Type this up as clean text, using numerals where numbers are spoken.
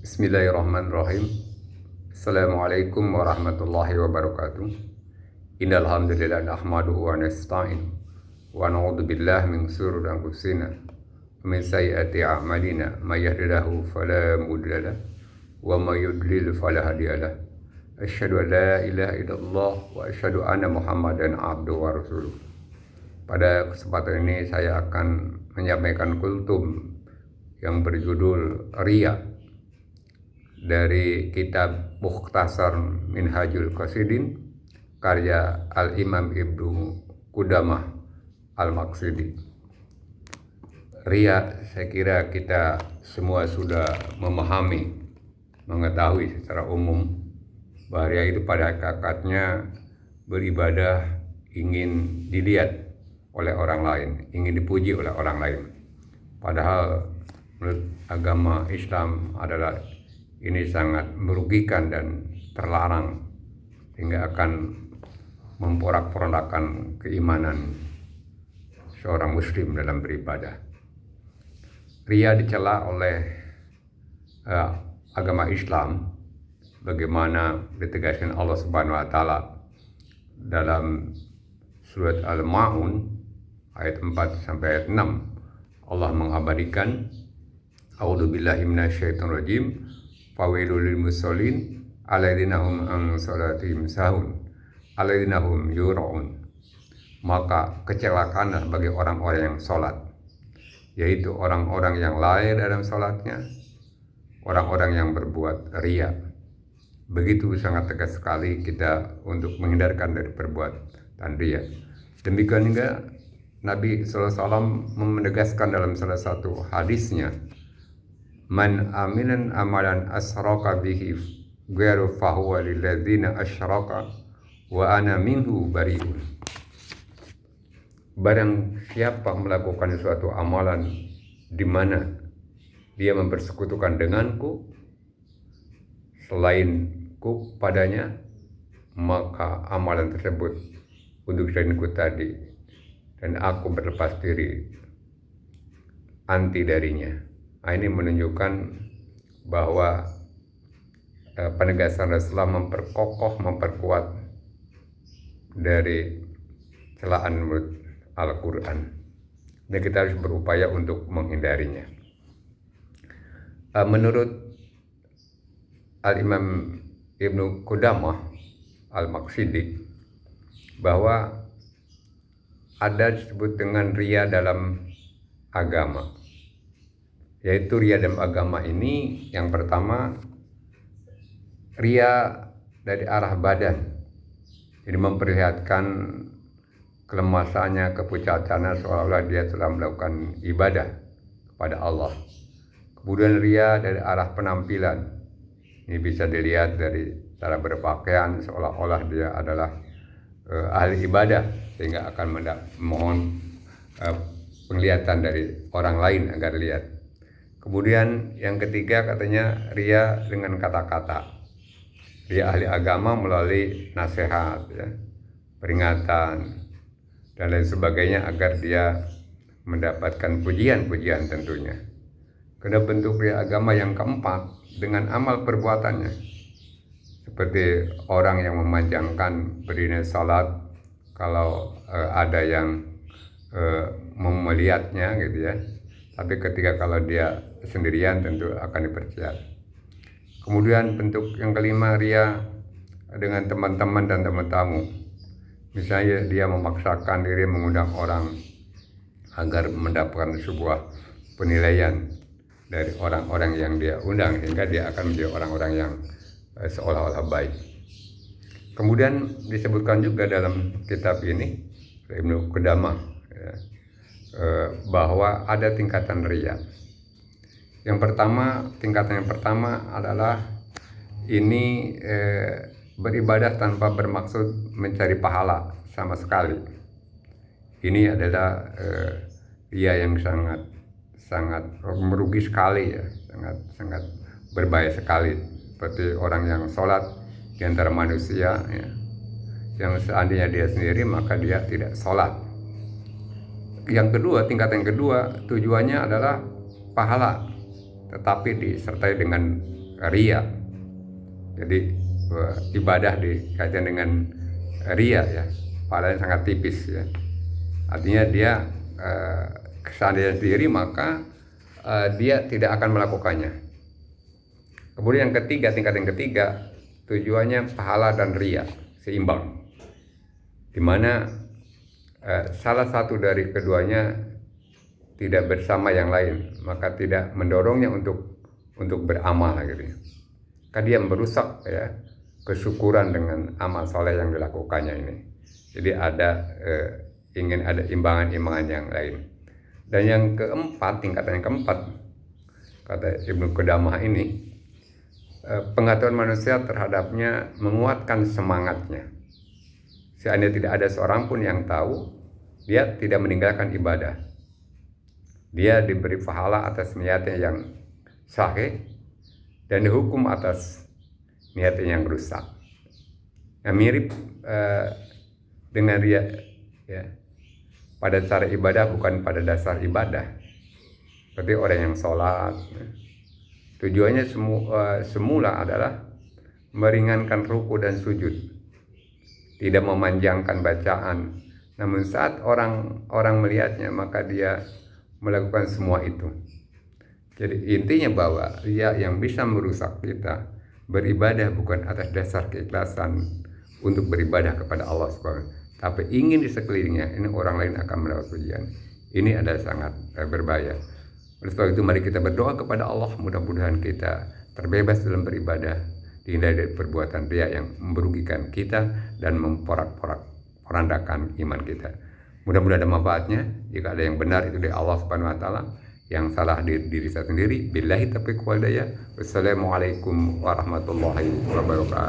Bismillahirrahmanirrahim. Assalamualaikum warahmatullahi wabarakatuh. Innal hamdalillah nahmaduhu wa nasta'in wa na'udzu billahi min shururi anfusina wa min sayyiati a'malina may yahdihillahu fala mudilla lahu wa may yudlil fala hadiya lahu. Asyhadu an la ilaha illallah wa asyhadu anna Muhammadan abduhu wa rasuluh. Pada kesempatan ini saya akan menyampaikan kultum yang berjudul Riya dari kitab Mukhtasar Minhajul Qasidin karya Al-Imam Ibnu Qudamah Al-Maqdisi. Riya, saya kira kita semua sudah memahami, mengetahui secara umum bahwa riya itu pada hakikatnya beribadah ingin dilihat oleh orang lain, ingin dipuji oleh orang lain. Padahal menurut agama Islam adalah ini sangat merugikan dan terlarang, sehingga akan memporak-porandakan keimanan seorang muslim dalam beribadah. Riya dicela oleh agama Islam bagaimana ditegaskan Allah Subhanahu wa taala dalam surat Al-Maun ayat 4 sampai ayat 6. Allah mengabadikan A'udzubillahi minasyaitonirrajim. Fawailul lil musallin alladzina hum an salatihim sahun alladzina hum yura'un. Maka kecelakaanlah bagi orang-orang yang salat, yaitu orang-orang yang lalai dalam salatnya, orang-orang yang berbuat riya. Begitu sangat tegas sekali kita untuk menghindarkan dari perbuatan riya. Demikian juga Nabi SAW menegaskan dalam salah satu hadisnya, man aminan amalan asraka bihi ghairu fahuwa lilladzina asyraka wa ana minhu bariun. Barang siapa melakukan suatu amalan di mana dia mempersekutukan denganku selainku padanya, maka amalan tersebut untuk selainku tadi dan aku berlepas diri anti darinya. Nah, ini menunjukkan bahwa penegasan Rasulullah memperkokoh, memperkuat dari celaan menurut Al-Quran, dan kita harus berupaya untuk menghindarinya. Menurut Al-Imam Ibnu Qudamah Al-Maqdisi, bahwa ada disebut dengan riya dalam agama, yaitu riya dalam agama ini yang pertama riya dari arah badan, jadi memperlihatkan kelemasannya, kepucatannya, seolah-olah dia telah melakukan ibadah kepada Allah. Kemudian riya dari arah penampilan, ini bisa dilihat dari cara berpakaian seolah-olah dia adalah ahli ibadah, sehingga akan mohon penglihatan dari orang lain agar lihat. Kemudian yang ketiga katanya riya dengan kata-kata. Dia ahli agama melalui nasihat, ya, peringatan dan lain sebagainya agar dia mendapatkan pujian-pujian tentunya. Karena bentuk riya agama yang keempat dengan amal perbuatannya, seperti orang yang memanjangkan berdiri salat kalau ada yang melihatnya gitu ya. Tapi ketika kalau dia sendirian tentu akan dipercaya. Kemudian bentuk yang kelima riya dengan teman-teman dan teman tamu. Misalnya dia memaksakan diri mengundang orang agar mendapatkan sebuah penilaian dari orang-orang yang dia undang, sehingga dia akan menjadi orang-orang yang seolah-olah baik. Kemudian disebutkan juga dalam kitab ini Ibnu Qudamah, ya, bahwa ada tingkatan riya. Tingkatan yang pertama adalah ini beribadah tanpa bermaksud mencari pahala sama sekali. Ini adalah riya yang sangat merugi sekali, ya, sangat berbahaya sekali. Seperti orang yang sholat di antara manusia, ya, yang seandainya dia sendiri maka dia tidak sholat. Tingkatan yang kedua tujuannya adalah pahala, tetapi disertai dengan ria. Jadi ibadah dikaitkan dengan ria ya, pahalanya sangat tipis ya. Artinya dia kesadaran diri, maka dia tidak akan melakukannya. Kemudian yang ketiga, tingkat yang ketiga, tujuannya pahala dan ria seimbang, dimana salah satu dari keduanya tidak bersama yang lain, maka tidak mendorongnya untuk beramal gitu. Karena dia merusak ya kesyukuran dengan amal soleh yang dilakukannya ini. Jadi ingin ada imbangan-imbangan yang lain. Dan yang keempat, tingkatan yang keempat, kata Ibnu Qudamah ini, pengetahuan manusia terhadapnya menguatkan semangatnya. Seandainya tidak ada seorang pun yang tahu, dia tidak meninggalkan ibadah. Dia diberi pahala atas niatnya yang sahih dan dihukum atas niatnya yang rusak. Nah, mirip dengan dia ya, pada cara ibadah bukan pada dasar ibadah. Seperti orang yang sholat, tujuannya semula adalah meringankan ruku dan sujud, tidak memanjangkan bacaan. Namun saat orang melihatnya, maka dia melakukan semua itu. Jadi intinya bahwa ria yang bisa merusak kita beribadah bukan atas dasar keikhlasan untuk beribadah kepada Allah SWT, tapi ingin di sekelilingnya ini orang lain akan mendapat pujian. Ini adalah sangat berbahaya. Oleh sebab itu mari kita berdoa kepada Allah, mudah-mudahan kita terbebas dalam beribadah, dihindari dari perbuatan ria yang merugikan kita dan memporak-porandakan iman kita. Mudah-mudahan ada manfaatnya. Jika ada yang benar itu dari Allah Subhanahu wa taala, yang salah diri saya sendiri. Billahi taufiq wal hidayah. Wassalamualaikum warahmatullahi wabarakatuh.